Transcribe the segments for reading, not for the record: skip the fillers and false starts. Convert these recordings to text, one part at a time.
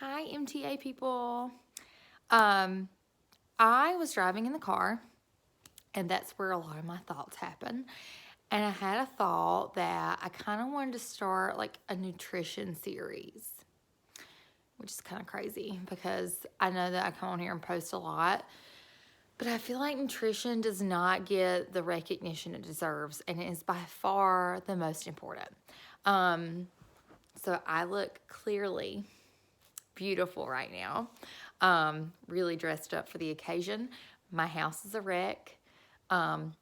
Hi, MTA people. Um, I was driving in the car, and that's where a lot of my thoughts happen. And I had a thought that I kind of wanted to start like a nutrition series, which is kind of crazy because I know that I come on here and post a lot, but I feel like nutrition does not get the recognition it deserves, and it is by far the most important. Um, so I look clearly beautiful right now. Really dressed up for the occasion. My house is a wreck. Um,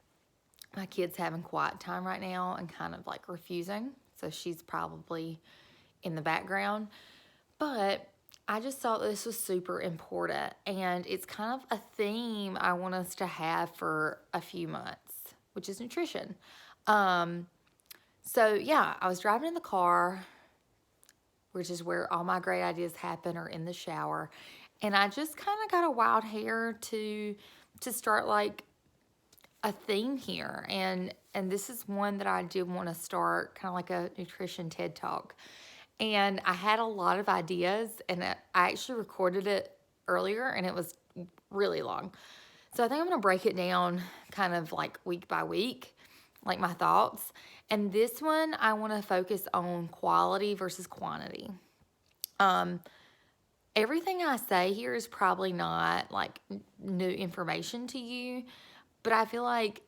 my kid's having quiet time right now and kind of like refusing. So she's probably in the background. But I just thought this was super important. And it's kind of a theme I want us to have for a few months, which is nutrition. Um, yeah, I was driving in the car, which is where all my great ideas happen, or in the shower. And I just kind of got a wild hair to start like a theme here. And this is one that I did want to start kind of like a nutrition TED Talk. And I had a lot of ideas, and I actually recorded it earlier, and it was really long. So I think I'm going to break it down kind of like week by week, like my thoughts. And this one, I want to focus on quality versus quantity. Um, Everything I say here is probably not like new information to you, but I feel like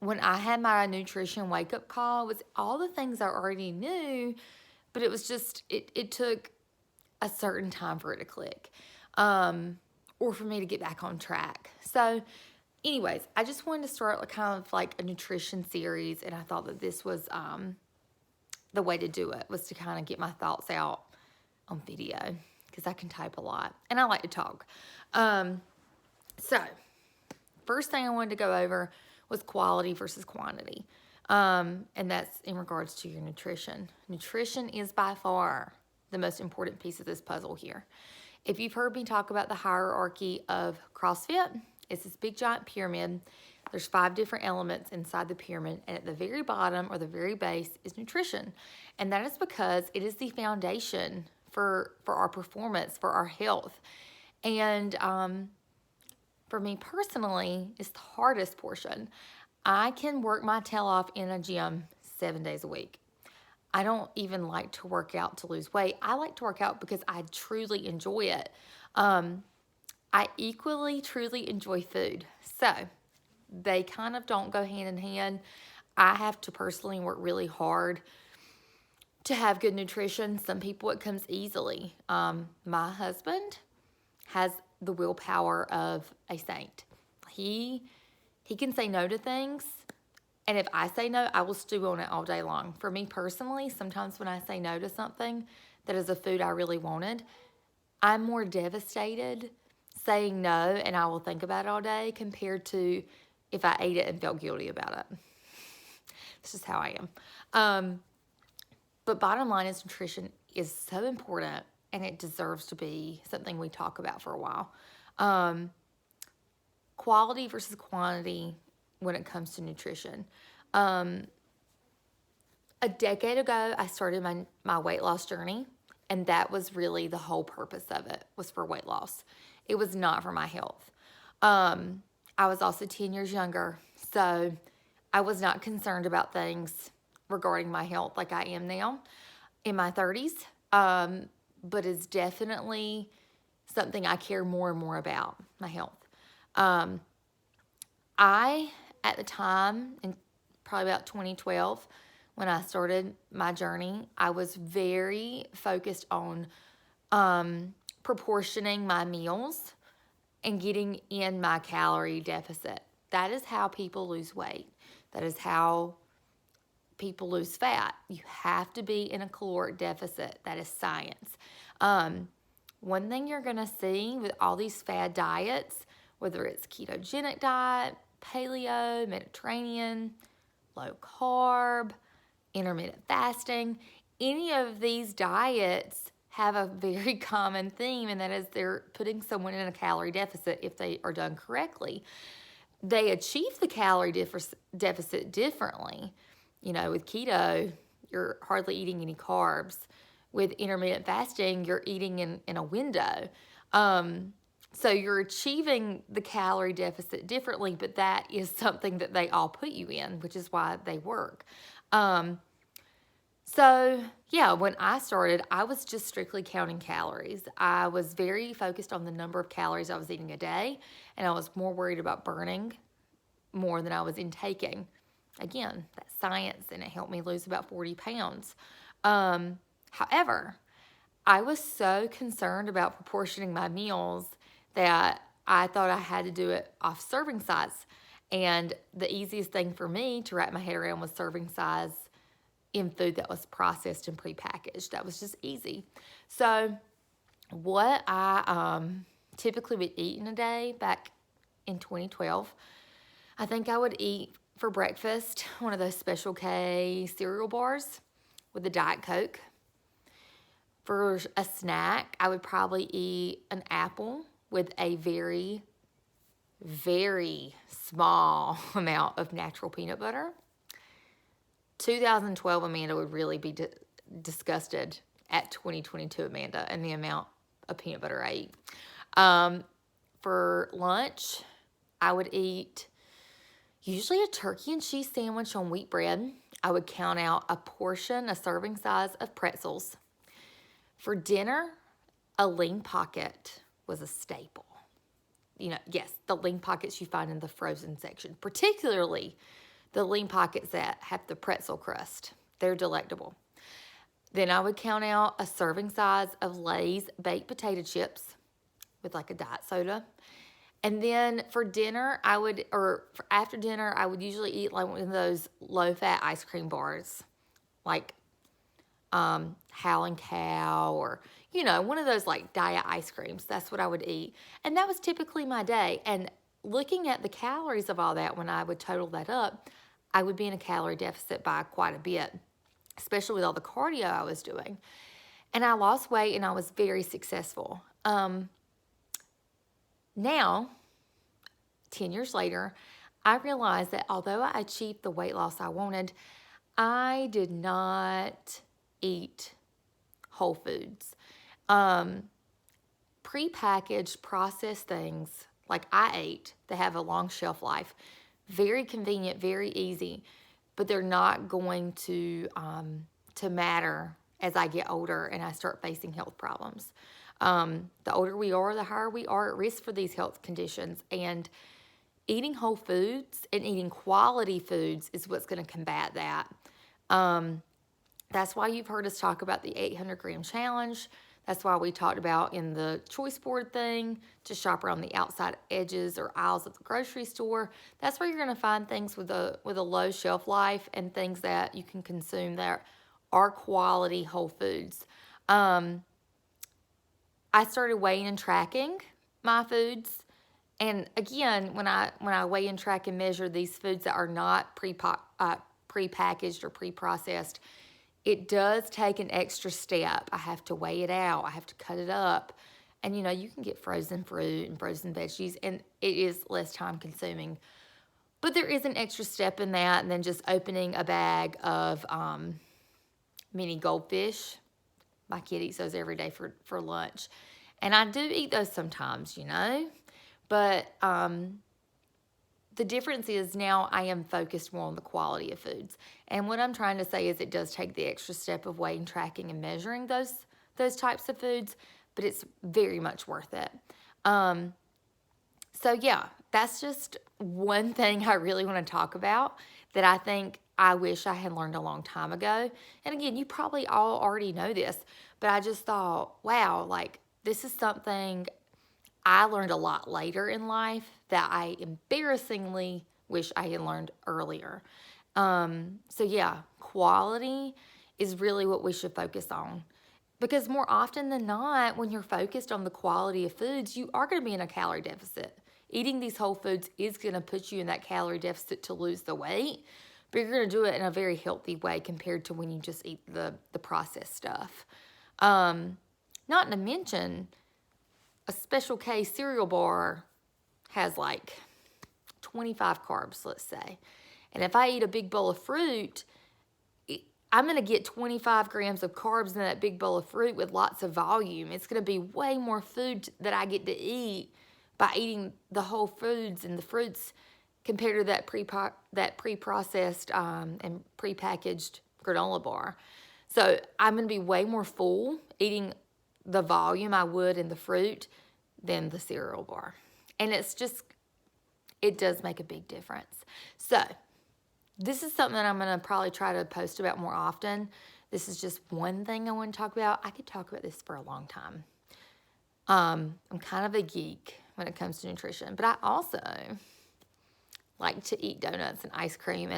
when I had my nutrition wake up call, it was all the things I already knew, but it was just, it took a certain time for it to click, or for me to get back on track. So, anyways, I just wanted to start like kind of like a nutrition series, and I thought that this was the way to do it, was to kind of get my thoughts out on video because I can type a lot and I like to talk. Um, so, first thing I wanted to go over was quality versus quantity. And that's in regards to your nutrition. Nutrition is by far the most important piece of this puzzle here. If you've heard me talk about the hierarchy of CrossFit, it's this big giant pyramid. There's 5 different elements inside the pyramid, and at the very bottom or the very base is nutrition. And that is because it is the foundation for our performance, for our health. And for me personally, it's the hardest portion. I can work my tail off in a gym 7 days a week. I don't even like to work out to lose weight. I like to work out because I truly enjoy it. I equally truly enjoy food. So they kind of don't go hand in hand. I have to personally work really hard to have good nutrition. Some people it comes easily. My husband has the willpower of a saint. He can say no to things, and if I say no, I will stew on it all day long. For me personally, sometimes when I say no to something that is a food I really wanted, I'm more devastated saying no, and I will think about it all day, compared to if I ate it and felt guilty about it. This is how I am. But bottom line is, nutrition is so important, and it deserves to be something we talk about for a while. Quality versus quantity when it comes to nutrition. A decade ago, I started my weight loss journey, and that was really the whole purpose of it, was for weight loss. It was not for my health. I was also 10 years younger, so I was not concerned about things regarding my health like I am now in my 30s. But it's definitely something I care more and more about, my health. I, at the time, in probably about 2012, when I started my journey, I was very focused on proportioning my meals and getting in my calorie deficit. That is how people lose weight. That is how people lose fat. You have to be in a caloric deficit. That is science. One thing you're going to see with all these fad diets, whether it's ketogenic diet, paleo, Mediterranean, low carb, intermittent fasting, any of these diets have a very common theme, and that is they're putting someone in a calorie deficit if they are done correctly. They achieve the calorie deficit differently. You know, with keto, you're hardly eating any carbs. with intermittent fasting, you're eating in a window. So you're achieving the calorie deficit differently, but that is something that they all put you in, which is why they work. So yeah, when I started, I was just strictly counting calories. I was very focused on the number of calories I was eating a day, and I was more worried about burning more than I was intaking. Again, that's science, and it helped me lose about 40 pounds. However, I was so concerned about proportioning my meals that I thought I had to do it off serving size. And the easiest thing for me to wrap my head around was serving size in food that was processed and prepackaged. That was just easy. So what I typically would eat in a day back in 2012, I think I would eat for breakfast one of those Special K cereal bars with a Diet Coke. For a snack, I would probably eat an apple with a very, very small amount of natural peanut butter. 2012 Amanda would really be disgusted at 2022 Amanda and the amount of peanut butter I eat. For lunch, I would eat usually a turkey and cheese sandwich on wheat bread. I would count out a serving size of pretzels. For dinner, a Lean Pocket was a staple. Yes, the Lean Pockets you find in the frozen section, particularly the Lean Pockets that have the pretzel crust. They're delectable. Then I would count out a serving size of Lay's baked potato chips with like a diet soda. And then for dinner, after dinner, I would usually eat like one of those low-fat ice cream bars, like Howlin' Cow or, one of those like diet ice creams. That's what I would eat. And that was typically my day. And looking at the calories of all that, when I would total that up, I would be in a calorie deficit by quite a bit, especially with all the cardio I was doing. And I lost weight and I was very successful. Now, 10 years later, I realized that although I achieved the weight loss I wanted, I did not eat whole foods. Prepackaged, processed things like I ate that have a long shelf life, very convenient, very easy, but they're not going to matter as I get older and I start facing health problems. The older we are, the higher we are at risk for these health conditions. And eating whole foods and eating quality foods is what's going to combat that. That's why you've heard us talk about the 800-gram challenge. That's why we talked about in the choice board thing to shop around the outside edges or aisles of the grocery store. That's where you're going to find things with a low shelf life and things that you can consume that are quality whole foods. I started weighing and tracking my foods. And again, when I weigh and track and measure these foods that are not prepackaged or pre-processed, it does take an extra step. I have to weigh it out. I have to cut it up. And, you can get frozen fruit and frozen veggies, and it is less time consuming. But there is an extra step in that, and then just opening a bag of mini goldfish. My kid eats those every day for lunch. And I do eat those sometimes, But the difference is now I am focused more on the quality of foods. And what I'm trying to say is it does take the extra step of weighing, tracking, and measuring those types of foods, but it's very much worth it. So yeah, that's just one thing I really want to talk about that I think I wish I had learned a long time ago. And again, you probably all already know this, but I just thought, wow, like this is something I learned a lot later in life that I embarrassingly wish I had learned earlier. So yeah, quality is really what we should focus on. Because more often than not, when you're focused on the quality of foods, you are going to be in a calorie deficit. Eating these whole foods is going to put you in that calorie deficit to lose the weight, but you're going to do it in a very healthy way compared to when you just eat the processed stuff. Not to mention, a Special K cereal bar has like 25 carbs, let's say. And if I eat a big bowl of fruit, I'm going to get 25 grams of carbs in that big bowl of fruit with lots of volume. It's going to be way more food that I get to eat by eating the whole foods and the fruits compared to that pre-processed and pre-packaged granola bar. So I'm going to be way more full eating the volume I would in the fruit than the cereal bar. And it's just, it does make a big difference. So this is something that I'm going to probably try to post about more often. This is just one thing I want to talk about. I could talk about this for a long time. I'm kind of a geek when it comes to nutrition, but I also like to eat donuts and ice cream,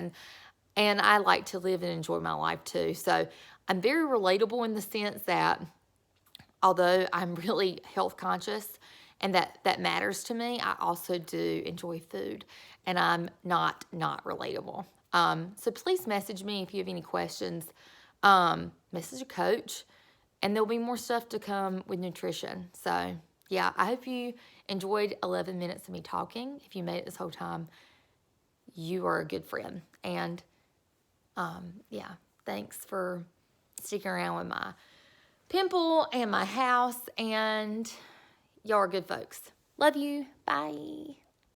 and I like to live and enjoy my life too. So I'm very relatable in the sense that although I'm really health conscious and that matters to me, I also do enjoy food, and I'm not relatable. So please message me if you have any questions. Message a coach, and there'll be more stuff to come with nutrition. So yeah, I hope you enjoyed 11 minutes of me talking. If you made it this whole time, you are a good friend. And yeah, thanks for sticking around with my pimple and my house, and y'all are good folks. Love you. Bye.